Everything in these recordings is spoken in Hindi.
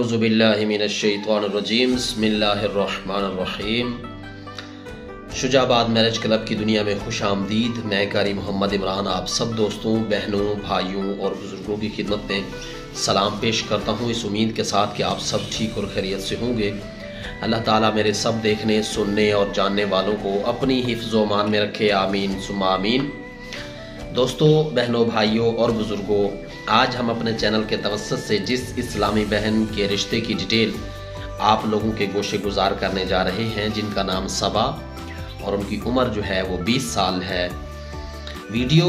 औज़ुबिल्लाहि मिनश्शैतानिर्रजीम बिस्मिल्लाहिर्रहमानिर्रहीम। शुजाबाद मैरिज क्लब की दुनिया में खुश आमदीद। मैं कारी मोहम्मद इमरान आप सब दोस्तों, बहनों, भाइयों और बुज़ुर्गों की खिदमत में सलाम पेश करता हूँ, इस उम्मीद के साथ कि आप सब ठीक और खैरियत से होंगे। अल्लाह ताला मेरे सब देखने, सुनने और जानने वालों को अपनी हिफ्ज़ व मान में रखे, आमीन सुम्मा आमीन। दोस्तों, बहनों, भाइयों और बुज़ुर्गों, आज हम अपने चैनल के तवस्सुत से जिस इस्लामी बहन के रिश्ते की डिटेल आप लोगों के गोशे गुजार करने जा रहे हैं, जिनका नाम सबा और उनकी उम्र जो है वो 20 साल है। वीडियो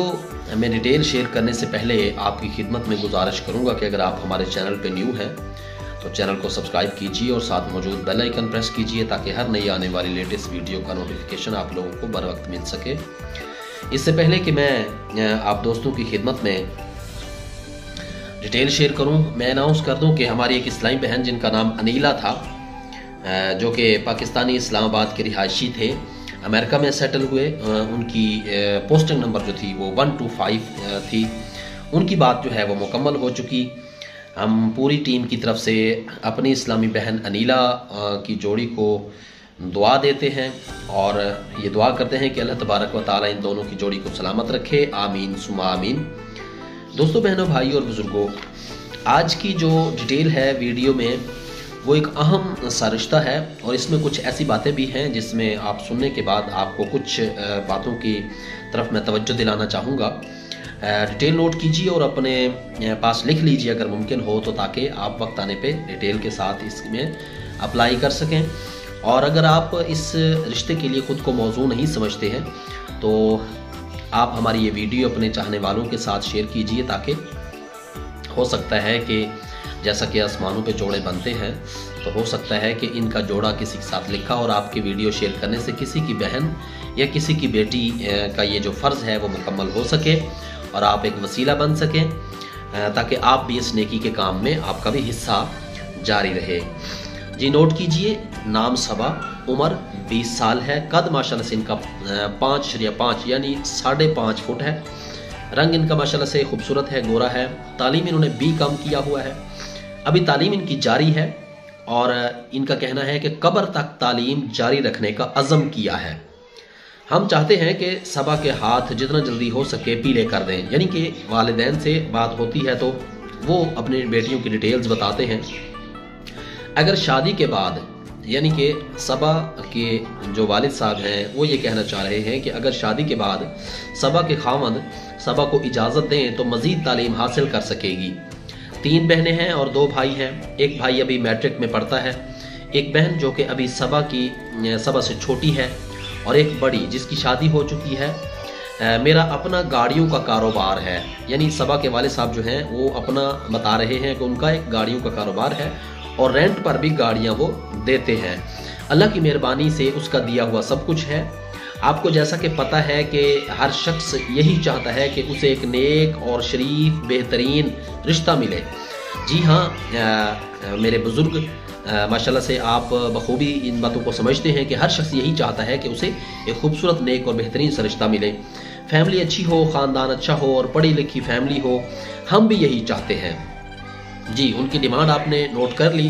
में डिटेल शेयर करने से पहले आपकी खिदमत में गुजारिश करूंगा कि अगर आप हमारे चैनल पे न्यू हैं तो चैनल को सब्सक्राइब कीजिए और साथ मौजूद बेल आइकन प्रेस कीजिए ताकि हर नई आने वाली लेटेस्ट वीडियो का नोटिफिकेशन आप लोगों को बर वक्त मिल सके। इससे पहले कि मैं आप दोस्तों की खिदमत में डिटेल शेयर करूं, मैं अनाउंस कर दूं कि हमारी एक इस्लामी बहन जिनका नाम अनीला था, जो कि पाकिस्तानी इस्लामाबाद के रिहायशी थे, अमेरिका में सेटल हुए। उनकी पोस्टिंग नंबर जो थी वो 125 थी। उनकी बात जो है वो मुकम्मल हो चुकी। हम पूरी टीम की तरफ से अपनी इस्लामी बहन अनीला की जोड़ी को दुआ देते हैं और ये दुआ करते हैं कि अल्लाह तबारक व तआला इन दोनों की जोड़ी को सलामत रखे, आमीन सुम्मा आमीन। दोस्तों, बहनों, भाइयों और बुज़ुर्गों, आज की जो डिटेल है वीडियो में वो एक अहम सा रिश्ता है और इसमें कुछ ऐसी बातें भी हैं जिसमें आप सुनने के बाद आपको कुछ बातों की तरफ मैं तवज्जो दिलाना चाहूँगा। डिटेल नोट कीजिए और अपने पास लिख लीजिए अगर मुमकिन हो तो, ताकि आप वक्त आने पे डिटेल के साथ इसमें अप्लाई कर सकें। और अगर आप इस रिश्ते के लिए ख़ुद को मौजू नहीं समझते हैं तो आप हमारी ये वीडियो अपने चाहने वालों के साथ शेयर कीजिए, ताकि हो सकता है कि जैसा कि आसमानों पे जोड़े बनते हैं तो हो सकता है कि इनका जोड़ा किसी के साथ लिखा और आपके वीडियो शेयर करने से किसी की बहन या किसी की बेटी का ये जो फ़र्ज़ है वो मुकम्मल हो सके और आप एक वसीला बन सकें, ताकि आप भी इस नेकी के काम में आपका भी हिस्सा जारी रहे। जी, नोट कीजिए, नाम सबा, उम्र 20 साल है, कद माशाल्लाह से इनका 5.5 यानी 5.5 फुट है, रंग इनका माशाल्लाह से खूबसूरत है, गोरा है, तालीम इन्होंने BCom किया हुआ है, अभी तालीम इनकी जारी है और इनका कहना है कि कब्र तक तालीम जारी रखने का अज़म किया है। हम चाहते हैं कि सबा के हाथ जितना जल्दी हो सके पीले कर दें, यानी कि वालिदैन से बात होती है तो वो अपनी बेटियों की डिटेल्स बताते हैं। अगर शादी के बाद, यानी कि सबा के जो वालिद साहब हैं वो ये कहना चाह रहे हैं कि अगर शादी के बाद सबा के खावंद सबा को इजाज़त दें तो मज़ीद तालीम हासिल कर सकेगी। 3 बहनें हैं और 2 भाई हैं। एक भाई अभी मैट्रिक में पढ़ता है, एक बहन जो कि अभी सबा से छोटी है और एक बड़ी जिसकी शादी हो चुकी है। मेरा अपना गाड़ियों का कारोबार है, यानी सबा के वालिद साहब जो हैं वो अपना बता रहे हैं कि उनका एक गाड़ियों का कारोबार है और रेंट पर भी गाड़ियां वो देते हैं। अल्लाह की मेहरबानी से उसका दिया हुआ सब कुछ है। आपको जैसा कि पता है कि हर शख्स यही चाहता है कि उसे एक नेक और शरीफ बेहतरीन रिश्ता मिले। जी हाँ, मेरे बुज़ुर्ग माशाल्लाह से आप बखूबी इन बातों को समझते हैं कि हर शख्स यही चाहता है कि उसे एक खूबसूरत, नेक और बेहतरीन सा रिश्ता मिले। फैमिली अच्छी हो, ख़ानदान अच्छा हो और पढ़ी लिखी फैमिली हो, हम भी यही चाहते हैं। जी, उनकी डिमांड आपने नोट कर ली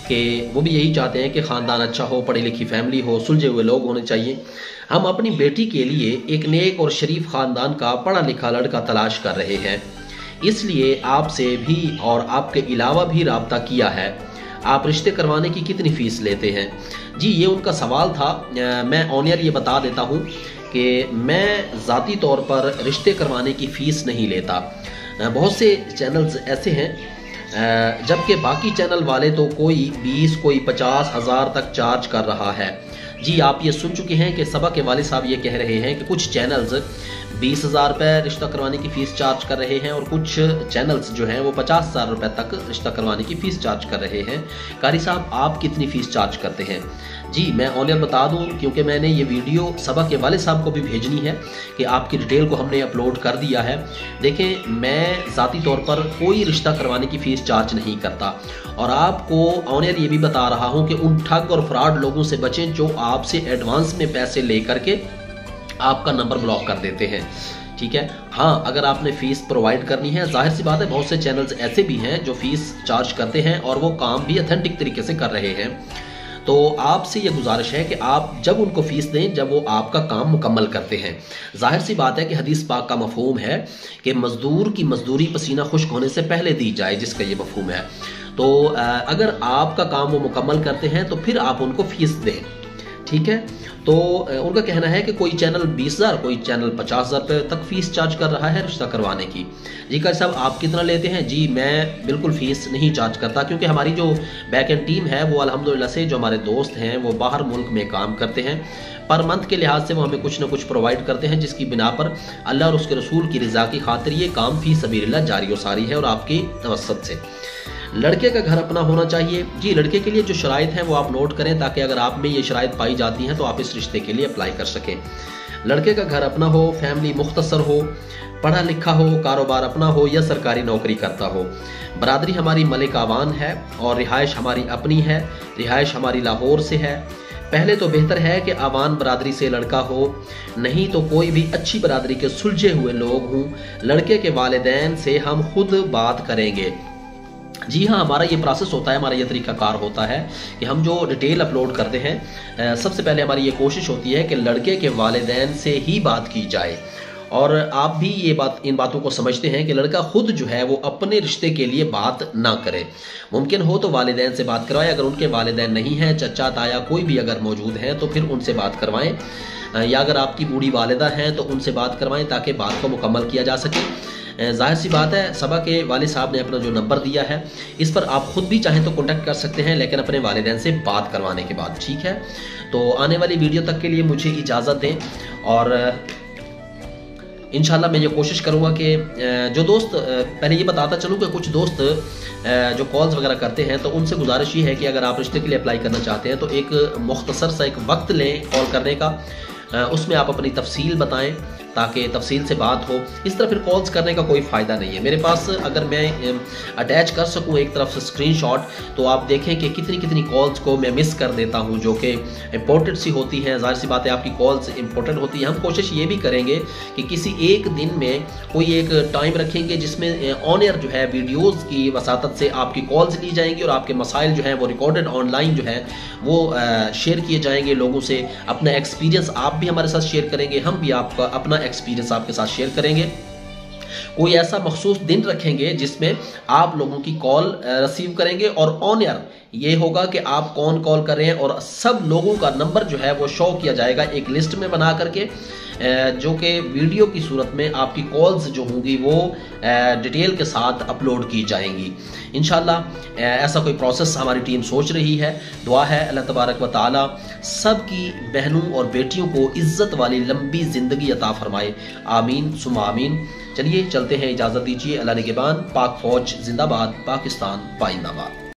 कि वो भी यही चाहते हैं कि ख़ानदान अच्छा हो, पढ़ी लिखी फैमिली हो, सुलझे हुए लोग होने चाहिए। हम अपनी बेटी के लिए एक नेक और शरीफ ख़ानदान का पढ़ा लिखा लड़का तलाश कर रहे हैं, इसलिए आपसे भी और आपके अलावा भी रब्ता किया है। आप रिश्ते करवाने की कितनी फ़ीस लेते हैं? जी, ये उनका सवाल था। मैं ऑन एयर ये बता देता हूँ कि मैं ज़ाती तौर पर रिश्ते करवाने की फ़ीस नहीं लेता। बहुत से चैनल्स ऐसे हैं, जबकि बाकी चैनल वाले तो कोई 20, कोई 50 हज़ार तक चार्ज कर रहा है। जी, आप ये सुन चुके हैं कि सबा के वालिद साहब ये कह रहे हैं कि कुछ चैनल्स 20,000 रुपये रिश्ता करवाने की फ़ीस चार्ज कर रहे हैं और कुछ चैनल्स जो हैं वो 50,000 रुपये तक रिश्ता करवाने की फ़ीस चार्ज कर रहे हैं। कारी साहब, आप कितनी फ़ीस चार्ज करते हैं? जी, मैं ऑन एयर बता दूं, क्योंकि मैंने ये वीडियो सबा के वालिद साहब को भी भेजनी है कि आपकी डिटेल को हमने अपलोड कर दिया है। देखें, मैं ज़ाती तौर पर कोई रिश्ता करवाने की फ़ीस चार्ज नहीं करता और आपको ऑन एयर ये भी बता रहा हूँ कि उन ठग और फ्रॉड लोगों से बचें जो आपसे एडवांस में पैसे ले करके आपका नंबर ब्लॉक कर देते हैं। ठीक है। हाँ, अगर आपने फीस प्रोवाइड करनी है, जाहिर सी बात है बहुत से चैनल्स ऐसे भी हैं जो फीस चार्ज करते हैं और वो काम भी ऑथेंटिक तरीके से कर रहे हैं। तो आपसे ये गुजारिश है कि आप जब उनको फीस दें जब वो आपका काम मुकम्मल करते हैं। जाहिर सी बात है कि हदीस पाक का मफहूम है कि मजदूर की मजदूरी पसीना खुश्क होने से पहले दी जाए, जिसका ये मफहूम है। तो अगर आपका काम वो मुकम्मल करते हैं तो फिर आप उनको फीस दें, ठीक है। तो उनका कहना है कि कोई चैनल 20,000, कोई चैनल 50,000 रुपये तक फीस चार्ज कर रहा है रिश्ता करवाने की। जी कारी साहब, आप कितना लेते हैं? जी मैं बिल्कुल फ़ीस नहीं चार्ज करता, क्योंकि हमारी जो बैक एंड टीम है वो अल्हम्दुलिल्लाह से जो हमारे दोस्त हैं वो बाहर मुल्क में काम करते हैं। पर मंथ के लिहाज से वो हमें कुछ ना कुछ प्रोवाइड करते हैं, जिसकी बिना पर अल्लाह और उसके रसूल की रज़ा की खातिर ये काम फ़ी सबीलिल्लाह जारी व सारी है और आपकी तवस्सुत से। लड़के का घर अपना होना चाहिए। जी, लड़के के लिए जो शराइत हैं वो आप नोट करें, ताकि अगर आप में ये शराइत पाई जाती हैं तो आप इस रिश्ते के लिए अप्लाई कर सकें। लड़के का घर अपना हो, फैमिली मुख्तसर हो, पढ़ा लिखा हो, कारोबार अपना हो या सरकारी नौकरी करता हो। बरादरी हमारी मलिक आवान है और रिहाइश हमारी अपनी है। रिहाइश हमारी लाहौर से है। पहले तो बेहतर है कि आवान बरादरी से लड़का हो, नहीं तो कोई भी अच्छी बरादरी के सुलझे हुए लोग हों। लड़के के वालिदैन से हम खुद बात करेंगे। जी हाँ, हमारा ये प्रोसेस होता है, हमारा ये तरीकाकार होता है कि हम जो डिटेल अपलोड करते हैं, सबसे पहले हमारी ये कोशिश होती है कि लड़के के वालिदैन से ही बात की जाए। और आप भी इन बातों को समझते हैं कि लड़का खुद जो है वो अपने रिश्ते के लिए बात ना करे। मुमकिन हो तो वालिदैन से बात करवाएं। अगर उनके वालिदैन नहीं हैं, चचा ताया कोई भी अगर मौजूद हैं तो फिर उनसे बात करवाएं, या अगर आपकी बूढ़ी वालिदा हैं तो उनसे बात करवाएं ताकि बात को मुकम्मल किया जा सके। जाहिर सी बात है, सबा के वालिद साहब ने अपना जो नंबर दिया है इस पर आप खुद भी चाहें तो कॉन्टैक्ट कर सकते हैं, लेकिन अपने वालिदैन से बात करवाने के बाद, ठीक है। तो आने वाली वीडियो तक के लिए मुझे इजाज़त दें और इंशाल्लाह मैं ये कोशिश करूँगा कि जो दोस्त, पहले ये बताता चलूँ कि कुछ दोस्त जो कॉल्स वगैरह करते हैं तो उनसे गुजारिश ये है कि अगर आप रिश्ते के लिए अप्लाई करना चाहते हैं तो एक मुख्तसर सा एक वक्त लें कॉल करने का। उसमें आप अपनी तफसील बताएं ताकि तफसील से बात हो। इस तरह फिर कॉल्स करने का कोई फ़ायदा नहीं है। मेरे पास अगर मैं अटैच कर सकूं एक तरफ से स्क्रीनशॉट, तो आप देखें कि कितनी कितनी कॉल्स को मैं मिस कर देता हूं जो कि इम्पोर्टेंट सी होती हैं। ज़ाहिर सी बात है आपकी कॉल्स इंपॉर्टेंट होती हैं। हम कोशिश ये भी करेंगे कि किसी एक दिन में कोई एक टाइम रखेंगे जिसमें ऑन एयर जो है वीडियोज़ की वसातत से आपकी कॉल्स ली जाएंगी और आपके मसाइल जो हैं वो रिकॉर्डेड ऑनलाइन जो है वो शेयर किए जाएंगे लोगों से। अपना एक्सपीरियंस आप भी हमारे साथ शेयर करेंगे, हम भी आपका अपना एक्सपीरियंस आपके साथ शेयर करेंगे। कोई ऐसा मखसूस दिन रखेंगे जिसमें आप लोगों की कॉल रिसीव करेंगे और ऑन एयर ये होगा कि आप कौन कॉल कर रहे हैं और सब लोगों का नंबर जो है वो शो किया जाएगा एक लिस्ट में बना करके, जो कि वीडियो की सूरत में आपकी कॉल्स जो होंगी वो डिटेल के साथ अपलोड की जाएंगी। इंशाल्लाह ऐसा कोई प्रोसेस हमारी टीम सोच रही है। दुआ है अल्लाह तबारक व तआला सब की बहनों और बेटियों को इज्जत वाली लंबी ज़िंदगी अता फरमाए। आमीन सुम्मा आमीन। चलिए चलते हैं, इजाज़त दीजिए। अल्लाह निगहबान। पाक फौज जिंदाबाद, पाकिस्तान पाइंदाबाद।